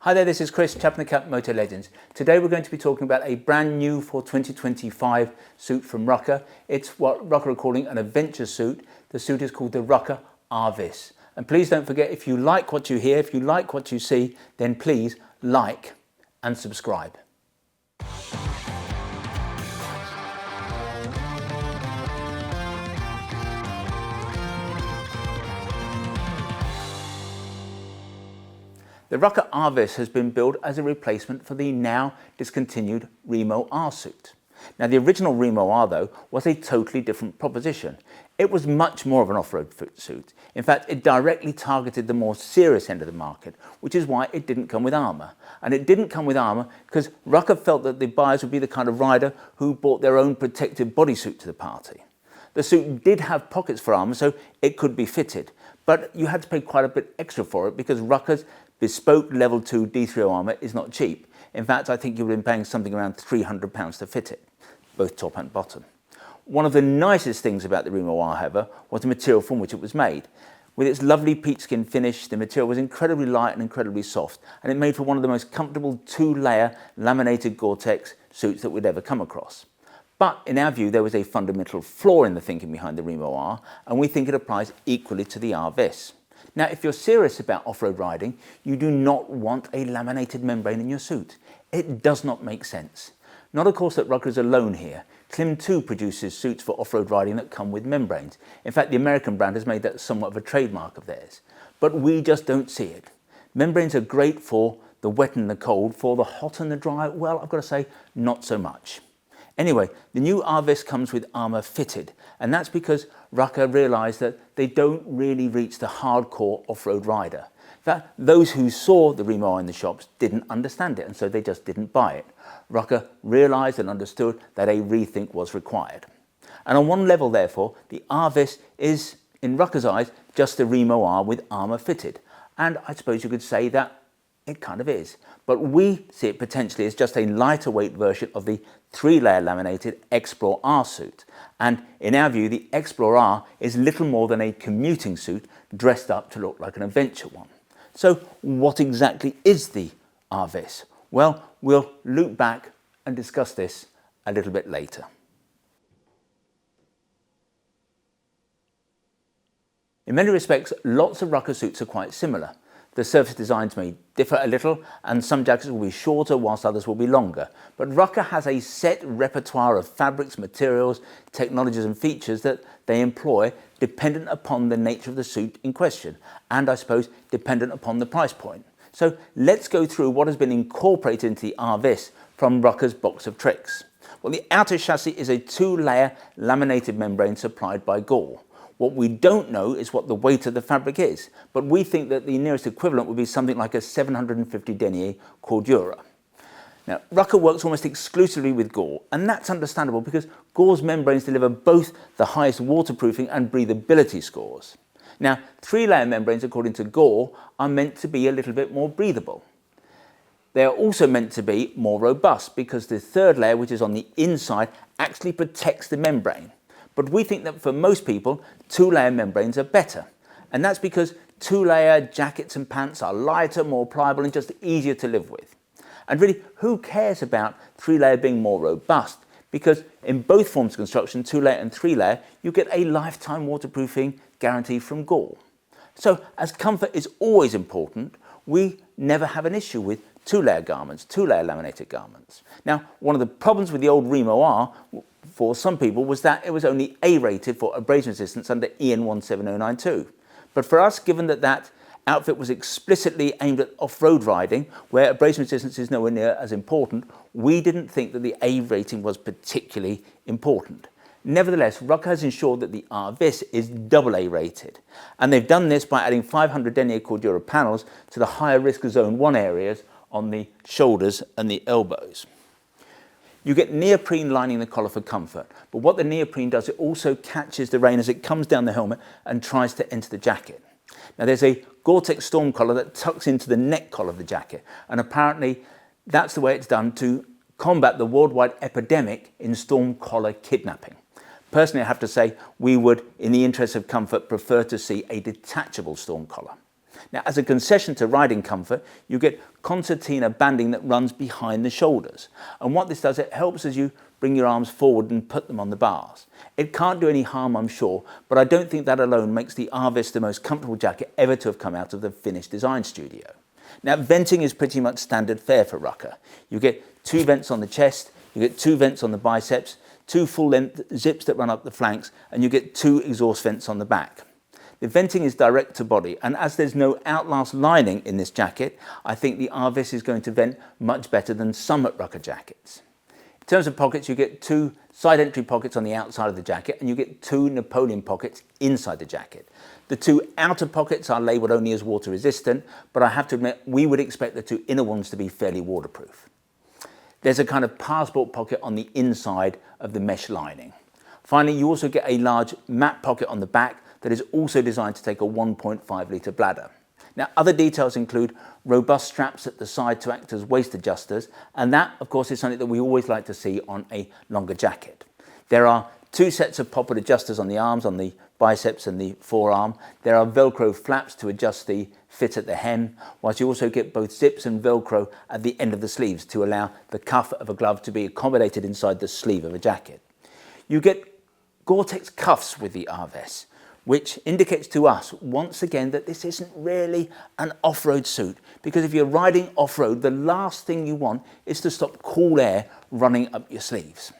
Hi there, this is Chris, Chap in the Cap Moto Legends. Today we're going to be talking about a brand new for 2025 suit from Rukka. It's what Rukka are calling an adventure suit. The suit is called the Rukka R-Viss. And please don't forget, if you like what you hear, if you like what you see, then please like and subscribe. The Rukka R-Viss has been built as a replacement for the now discontinued Rimo-R suit. Now the original Rimo-R though was a totally different proposition. It was much more of an off-road suit. In fact, it directly targeted the more serious end of the market, which is why it didn't come with armour. And it didn't come with armour because Rukka felt that the buyers would be the kind of rider who bought their own protective bodysuit to the party. The suit did have pockets for armour, so it could be fitted, but you had to pay quite a bit extra for it because Rukka's bespoke level 2 D3O armour is not cheap. In fact, I think you would have been paying something around £300 to fit it, both top and bottom. One of the nicest things about the Rimo-R, however, was the material from which it was made. With its lovely peach skin finish, the material was incredibly light and incredibly soft, and it made for one of the most comfortable 2-layer laminated Gore-Tex suits that we'd ever come across. But in our view, there was a fundamental flaw in the thinking behind the Rimo-R, and we think it applies equally to the R-Viss. Now, if you're serious about off-road riding, you do not want a laminated membrane in your suit. It does not make sense. Not of course that Rukka is alone here. Klim too produces suits for off-road riding that come with membranes. In fact, the American brand has made that somewhat of a trademark of theirs. But we just don't see it. Membranes are great for the wet and the cold. For the hot and the dry, well, I've got to say, not so much. Anyway, the new R-Viss comes with armour fitted, and that's because Rukka realised that they don't really reach the hardcore off-road rider. In fact, those who saw the Rimo-R in the shops didn't understand it, and so they just didn't buy it. Rukka realised and understood that a rethink was required. And on one level, therefore, the R-Viss is, in Rukka's eyes, just the Rimo-R with armour fitted. And I suppose you could say that it kind of is. But we see it potentially as just a lighter weight version of the 3-layer laminated Explore R suit. And in our view, the Explore R is little more than a commuting suit dressed up to look like an adventure one. So what exactly is the R-Viss? Well, we'll loop back and discuss this a little bit later. In many respects, lots of Rukka suits are quite similar. The surface designs may differ a little, and some jackets will be shorter whilst others will be longer. But Rukka has a set repertoire of fabrics, materials, technologies and features that they employ dependent upon the nature of the suit in question, and I suppose dependent upon the price point. So let's go through what has been incorporated into the R-Viss from Rukka's box of tricks. Well, the outer chassis is a 2-layer laminated membrane supplied by Gore. What we don't know is what the weight of the fabric is, but we think that the nearest equivalent would be something like a 750 denier cordura. Now, Rukka works almost exclusively with Gore, and that's understandable because Gore's membranes deliver both the highest waterproofing and breathability scores. Now, 3-layer membranes, according to Gore, are meant to be a little bit more breathable. They are also meant to be more robust because the 3rd layer, which is on the inside, actually protects the membrane. But we think that for most people, 2-layer membranes are better. And that's because 2-layer jackets and pants are lighter, more pliable and just easier to live with. And really, who cares about 3-layer being more robust? Because in both forms of construction, 2-layer and 3-layer, you get a lifetime waterproofing guarantee from Gore. So as comfort is always important, we never have an issue with 2-layer garments, 2-layer laminated garments. Now, one of the problems with the old Rimo-R for some people was that it was only A-rated for abrasion resistance under EN 17092. But for us, given that that outfit was explicitly aimed at off-road riding, where abrasion resistance is nowhere near as important, we didn't think that the A rating was particularly important. Nevertheless, Rukka has ensured that the R-Viss is AA rated. And they've done this by adding 500 denier cordura panels to the higher risk zone 1 areas on the shoulders and the elbows. You get neoprene lining the collar for comfort, but what the neoprene does, it also catches the rain as it comes down the helmet and tries to enter the jacket. Now there's a Gore-Tex storm collar that tucks into the neck collar of the jacket, and apparently that's the way it's done to combat the worldwide epidemic in storm collar kidnapping. Personally, I have to say, we would, in the interest of comfort, prefer to see a detachable storm collar. Now, as a concession to riding comfort, you get concertina banding that runs behind the shoulders. And what this does, it helps as you bring your arms forward and put them on the bars. It can't do any harm, I'm sure, but I don't think that alone makes the R-Viss the most comfortable jacket ever to have come out of the Finnish design studio. Now, venting is pretty much standard fare for Rukka. You get 2 vents on the chest, you get 2 vents on the biceps, 2 full-length zips that run up the flanks, and you get 2 exhaust vents on the back. The venting is direct to body, and as there's no outlast lining in this jacket, I think the R-Viss is going to vent much better than some Rukka jackets. In terms of pockets, you get 2 side entry pockets on the outside of the jacket, and you get 2 Napoleon pockets inside the jacket. The 2 outer pockets are labelled only as water resistant, but I have to admit we would expect the 2 inner ones to be fairly waterproof. There's a kind of passport pocket on the inside of the mesh lining. Finally, you also get a large mat pocket on the back that is also designed to take a 1.5 litre bladder. Now, other details include robust straps at the side to act as waist adjusters, and that, of course, is something that we always like to see on a longer jacket. There are 2 sets of poppet adjusters on the arms, on the biceps and the forearm. There are Velcro flaps to adjust the fit at the hem, whilst you also get both zips and Velcro at the end of the sleeves to allow the cuff of a glove to be accommodated inside the sleeve of a jacket. You get Gore-Tex cuffs with the R-Viss, which indicates to us once again that this isn't really an off-road suit, because if you're riding off-road, the last thing you want is to stop cool air running up your sleeves.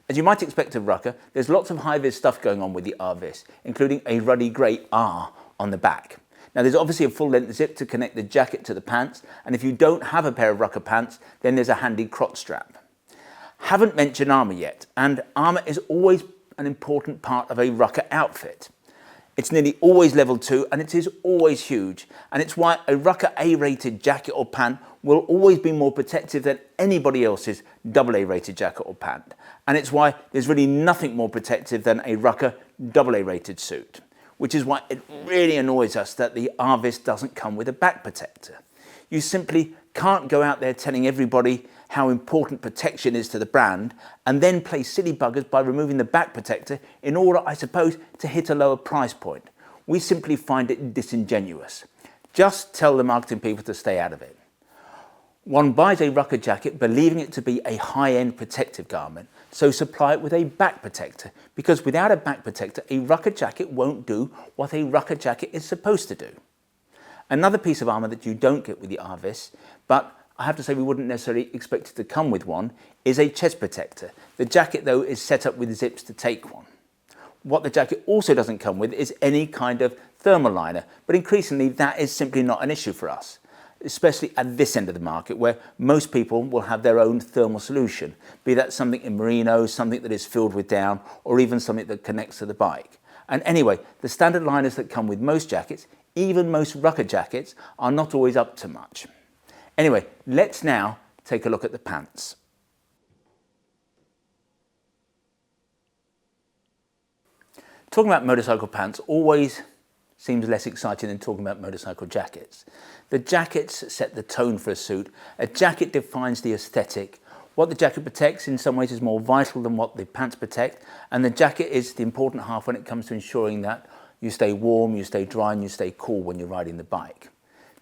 As you might expect of Rukka, there's lots of high-vis stuff going on with the R-Viss, including a ruddy grey R on the back. Now, there's obviously a full-length zip to connect the jacket to the pants, and if you don't have a pair of Rukka pants, then there's a handy crotch strap. Haven't mentioned armour yet, and armour is always an important part of a Rukka outfit. It's nearly always level 2, and it is always huge, and it's why a Rukka A-rated jacket or pant will always be more protective than anybody else's AA rated jacket or pant. And it's why there's really nothing more protective than a Rukka AA rated suit, which is why it really annoys us that the R-Viss doesn't come with a back protector. You simply can't go out there telling everybody how important protection is to the brand and then play silly buggers by removing the back protector in order, I suppose, to hit a lower price point. We simply find it disingenuous. Just tell the marketing people to stay out of it. One buys a Rukka jacket believing it to be a high-end protective garment, so supply it with a back protector, because without a back protector, a Rukka jacket won't do what a Rukka jacket is supposed to do. Another piece of armour that you don't get with the R-Viss, but I have to say we wouldn't necessarily expect it to come with one, is a chest protector. The jacket, though, is set up with zips to take one. What the jacket also doesn't come with is any kind of thermal liner, but increasingly that is simply not an issue for us, especially at this end of the market where most people will have their own thermal solution, be that something in merino, something that is filled with down, or even something that connects to the bike. And anyway, the standard liners that come with most jackets, even most Rukka jackets, are not always up to much. Anyway, let's now take a look at the pants. Talking about motorcycle pants always seems less exciting than talking about motorcycle jackets. The jackets set the tone for a suit. A jacket defines the aesthetic. What the jacket protects in some ways is more vital than what the pants protect, and the jacket is the important half when it comes to ensuring that you stay warm, you stay dry, and you stay cool when you're riding the bike.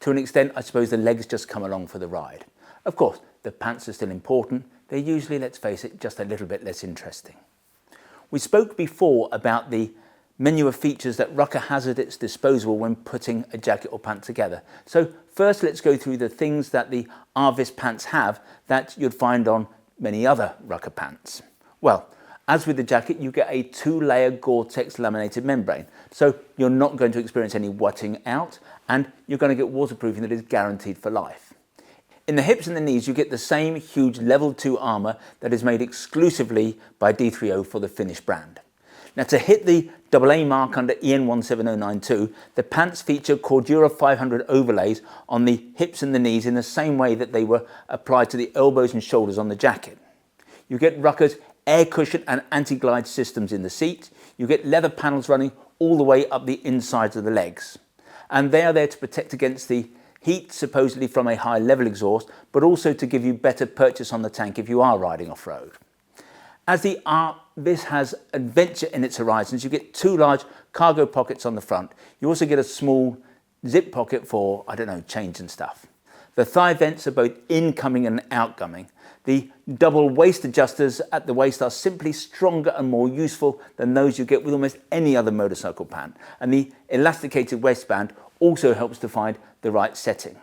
To an extent, I suppose the legs just come along for the ride. Of course, the pants are still important. They're usually, let's face it, just a little bit less interesting. We spoke before about the menu of features that Rukka has at its disposal when putting a jacket or pant together. So first, let's go through the things that the Arvis pants have that you'd find on many other Rukka pants. Well, as with the jacket, you get a 2-layer Gore-Tex laminated membrane, so you're not going to experience any wetting out, and you're going to get waterproofing that is guaranteed for life. In the hips and the knees, you get the same huge level 2 armour that is made exclusively by D3O for the Finnish brand. Now, to hit the AA mark under EN 17092, the pants feature Cordura 500 overlays on the hips and the knees in the same way that they were applied to the elbows and shoulders on the jacket. You get Rukka's air cushion and anti-glide systems in the seat. You get leather panels running all the way up the insides of the legs. And they are there to protect against the heat, supposedly from a high level exhaust, but also to give you better purchase on the tank if you are riding off-road. As the Arvis has adventure in its horizons, you get 2 large cargo pockets on the front. You also get a small zip pocket for, I don't know, chains and stuff. The thigh vents are both incoming and outgoing. The double waist adjusters at the waist are simply stronger and more useful than those you get with almost any other motorcycle pant. And the elasticated waistband also helps to find the right setting.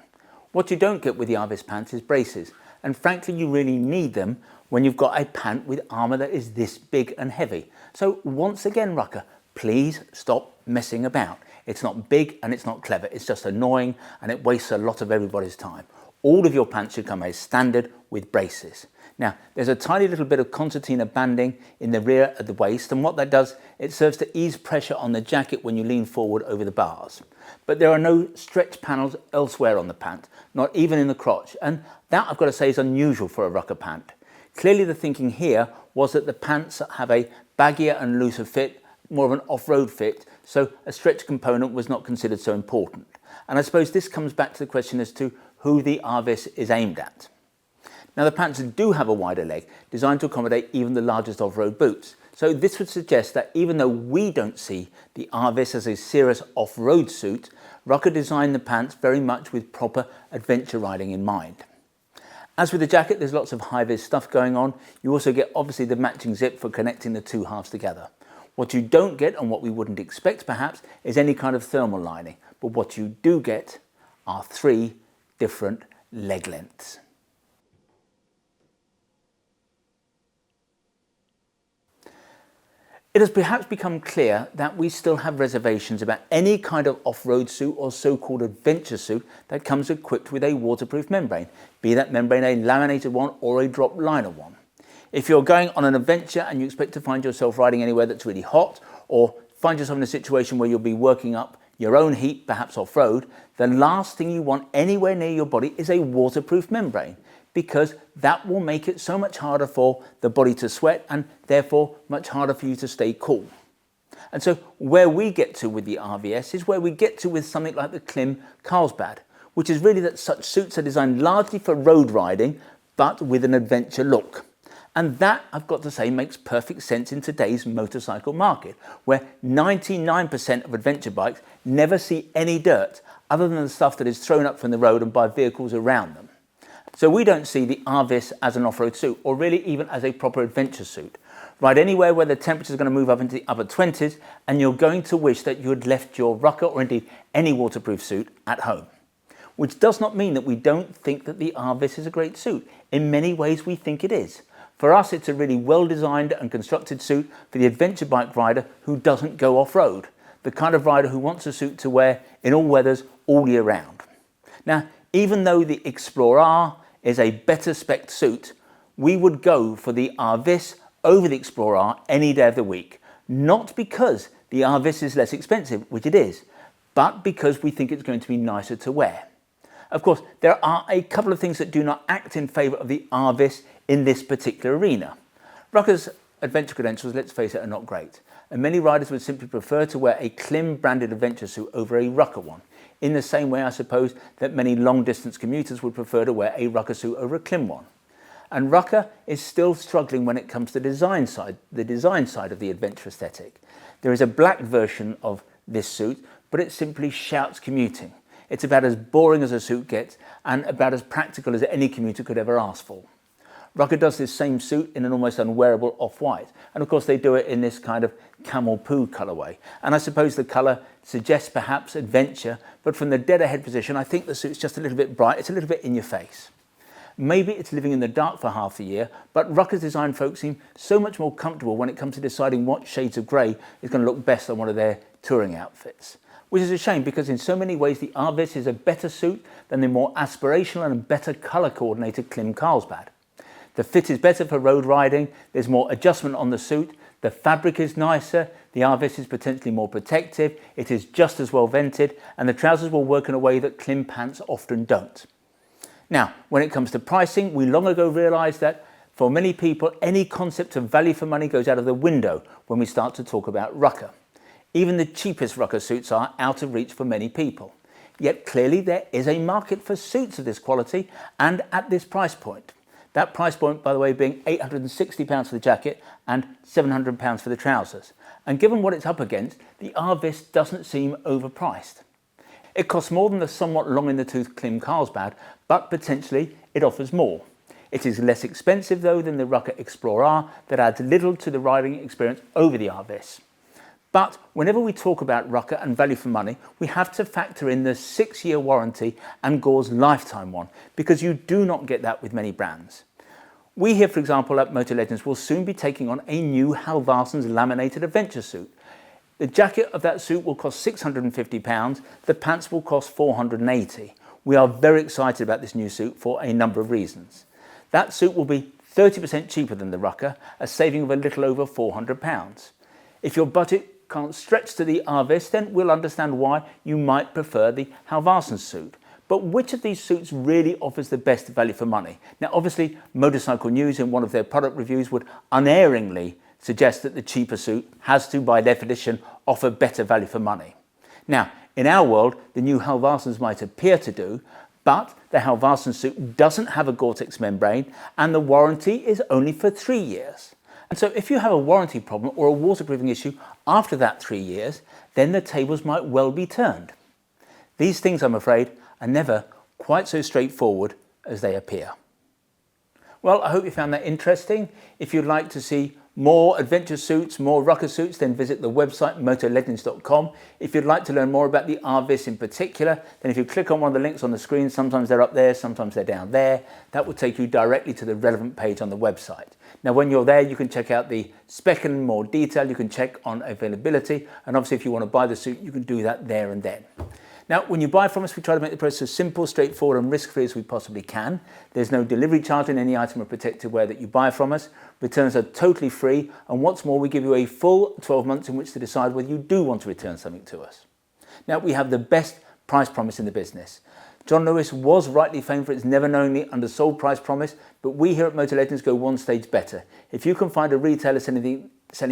What you don't get with the Arvis pants is braces. And frankly, you really need them when you've got a pant with armour that is this big and heavy. So once again, Rukka, please stop messing about. It's not big and it's not clever. It's just annoying and it wastes a lot of everybody's time. All of your pants should come as standard with braces. Now, there's a tiny little bit of concertina banding in the rear at the waist, and what that does, it serves to ease pressure on the jacket when you lean forward over the bars. But there are no stretch panels elsewhere on the pant, not even in the crotch, and that, I've got to say, is unusual for a Rukka pant. Clearly the thinking here was that the pants have a baggier and looser fit, more of an off-road fit, so a stretch component was not considered so important. And I suppose this comes back to the question as to who the Arvis is aimed at. Now, the pants do have a wider leg, designed to accommodate even the largest off-road boots. So this would suggest that even though we don't see the Arvis as a serious off-road suit, Rukka designed the pants very much with proper adventure riding in mind. As with the jacket, there's lots of high-vis stuff going on. You also get obviously the matching zip for connecting the two halves together. What you don't get, and what we wouldn't expect perhaps, is any kind of thermal lining. But what you do get are 3 different leg lengths. It has perhaps become clear that we still have reservations about any kind of off-road suit or so-called adventure suit that comes equipped with a waterproof membrane, be that membrane a laminated one or a drop liner one. If you're going on an adventure and you expect to find yourself riding anywhere that's really hot, or find yourself in a situation where you'll be working up your own heat, perhaps off-road, the last thing you want anywhere near your body is a waterproof membrane, because that will make it so much harder for the body to sweat and therefore much harder for you to stay cool. And so where we get to with the RVS is where we get to with something like the Klim Carlsbad, which is really that such suits are designed largely for road riding, but with an adventure look. And that, I've got to say, makes perfect sense in today's motorcycle market, where 99% of adventure bikes never see any dirt other than the stuff that is thrown up from the road and by vehicles around them. So we don't see the Arvis as an off-road suit, or really even as a proper adventure suit. Ride anywhere where the temperature is going to move up into the upper 20s, and you're going to wish that you had left your Rukka, or indeed any waterproof suit, at home. Which does not mean that we don't think that the Arvis is a great suit. In many ways we think it is. For us, it's a really well-designed and constructed suit for the adventure bike rider who doesn't go off-road. The kind of rider who wants a suit to wear in all weathers all year round. Now, even though the Explorer R is a better spec suit, we would go for the Arvis over the Explorer R any day of the week. Not because the Arvis is less expensive, which it is, but because we think it's going to be nicer to wear. Of course, there are a couple of things that do not act in favour of the Arvis in this particular arena. Rukka's adventure credentials, let's face it, are not great, and many riders would simply prefer to wear a Klim branded adventure suit over a Rukka one, in the same way I suppose that many long distance commuters would prefer to wear a Rukka suit over a Klim one. And Rukka is still struggling when it comes to the design side of the adventure aesthetic. There is a black version of this suit, but it simply shouts commuting. It's about as boring as a suit gets and about as practical as any commuter could ever ask for. Rukka does this same suit in an almost unwearable off-white, and of course they do it in this kind of camel poo colourway. And I suppose the colour suggests perhaps adventure, but from the dead ahead position I think the suit's just a little bit bright, it's a little bit in your face. Maybe it's living in the dark for half the year, but Rukka's design folks seem so much more comfortable when it comes to deciding what shades of grey is going to look best on one of their touring outfits. Which is a shame, because in so many ways the Arvis is a better suit than the more aspirational and better colour coordinated Klim Carlsbad. The fit is better for road riding, there's more adjustment on the suit, the fabric is nicer, the Arvis is potentially more protective, it is just as well vented, and the trousers will work in a way that Klim pants often don't. Now, when it comes to pricing, we long ago realised that for many people any concept of value for money goes out of the window when we start to talk about Rukka. Even the cheapest Rukka suits are out of reach for many people. Yet clearly there is a market for suits of this quality and at this price point. That price point, by the way, being £860 for the jacket and £700 for the trousers. And given what it's up against, the Arvis doesn't seem overpriced. It costs more than the somewhat long in the tooth Klim Carlsbad, but potentially it offers more. It is less expensive though than the Rukka Explorer that adds little to the riding experience over the Arvis. But whenever we talk about Rukka and value for money, we have to factor in the 6-year warranty and Gore's lifetime one, because you do not get that with many brands. We here, for example, at Motor Legends will soon be taking on a new Hal Varson's laminated adventure suit. The jacket of that suit will cost £650, the pants will cost £480. We are very excited about this new suit for a number of reasons. That suit will be 30% cheaper than the Rukka, a saving of a little over £400. If your budget can't stretch to the Arvis, then we'll understand why you might prefer the Hal Varson suit. But which of these suits really offers the best value for money? Now obviously Motorcycle News in one of their product reviews would unerringly suggest that the cheaper suit has to, by definition, offer better value for money. Now in our world the new Hal Varsons might appear to do, but the Hal Varson suit doesn't have a Gore-Tex membrane and the warranty is only for 3 years. And so if you have a warranty problem or a waterproofing issue after that 3 years, then the tables might well be turned. These things, I'm afraid, are never quite so straightforward as they appear. Well, I hope you found that interesting. If you'd like to see more adventure suits, more Rukka suits, then visit the website motorlegends.com. If you'd like to learn more about the Arvis in particular, then if you click on one of the links on the screen, sometimes they're up there, sometimes they're down there, that will take you directly to the relevant page on the website. Now when you're there, you can check out the spec in more detail, you can check on availability, and obviously if you want to buy the suit, you can do that there and then. Now, when you buy from us, we try to make the process as simple, straightforward and risk-free as we possibly can. There's no delivery charge on any item of protected wear that you buy from us. Returns are totally free, and what's more, we give you a full 12 months in which to decide whether you do want to return something to us. Now, we have the best price promise in the business. John Lewis was rightly famed for its never-knowingly undersold price promise, but we here at Motor Legends go one stage better. If you can find a retailer selling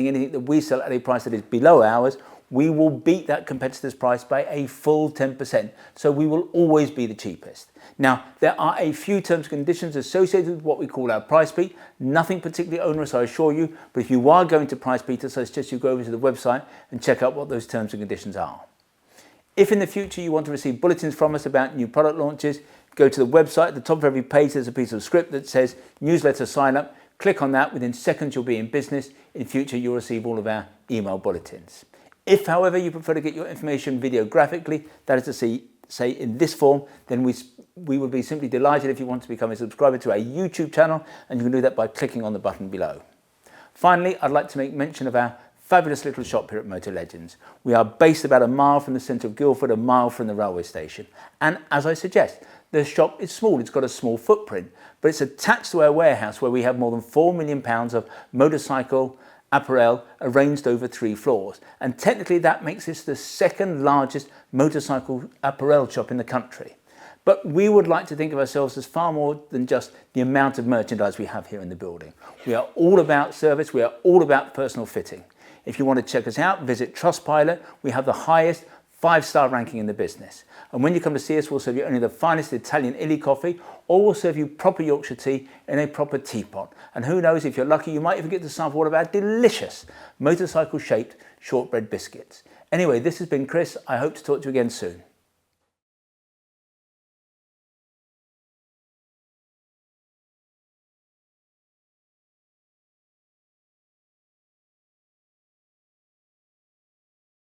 anything that we sell at a price that is below ours, we will beat that competitor's price by a full 10%, so we will always be the cheapest. Now, there are a few terms and conditions associated with what we call our price beat. Nothing particularly onerous, I assure you, but if you are going to price beat us, I suggest you go over to the website and check out what those terms and conditions are. If in the future you want to receive bulletins from us about new product launches, go to the website. At the top of every page there's a piece of script that says newsletter sign up. Click on that, within seconds you'll be in business. In future you'll receive all of our email bulletins. If, however, you prefer to get your information videographically, that is to say in this form, then we would be simply delighted if you want to become a subscriber to our YouTube channel, and you can do that by clicking on the button below. Finally, I'd like to make mention of our fabulous little shop here at Motor Legends. We are based about a mile from the centre of Guildford, a mile from the railway station. And as I suggest, the shop is small, it's got a small footprint, but it's attached to our warehouse where we have more than £4 million of motorcycle apparel arranged over 3 floors, and technically that makes this the second largest motorcycle apparel shop in the country. But we would like to think of ourselves as far more than just the amount of merchandise we have here in the building. We are all about service, we are all about personal fitting. If you want to check us out, visit Trustpilot. We have the highest 5-star ranking in the business. And when you come to see us, we'll serve you only the finest Italian illy coffee, or we'll serve you proper Yorkshire tea in a proper teapot. And who knows, if you're lucky, you might even get to sample one of our delicious motorcycle-shaped shortbread biscuits. Anyway, this has been Chris. I hope to talk to you again soon.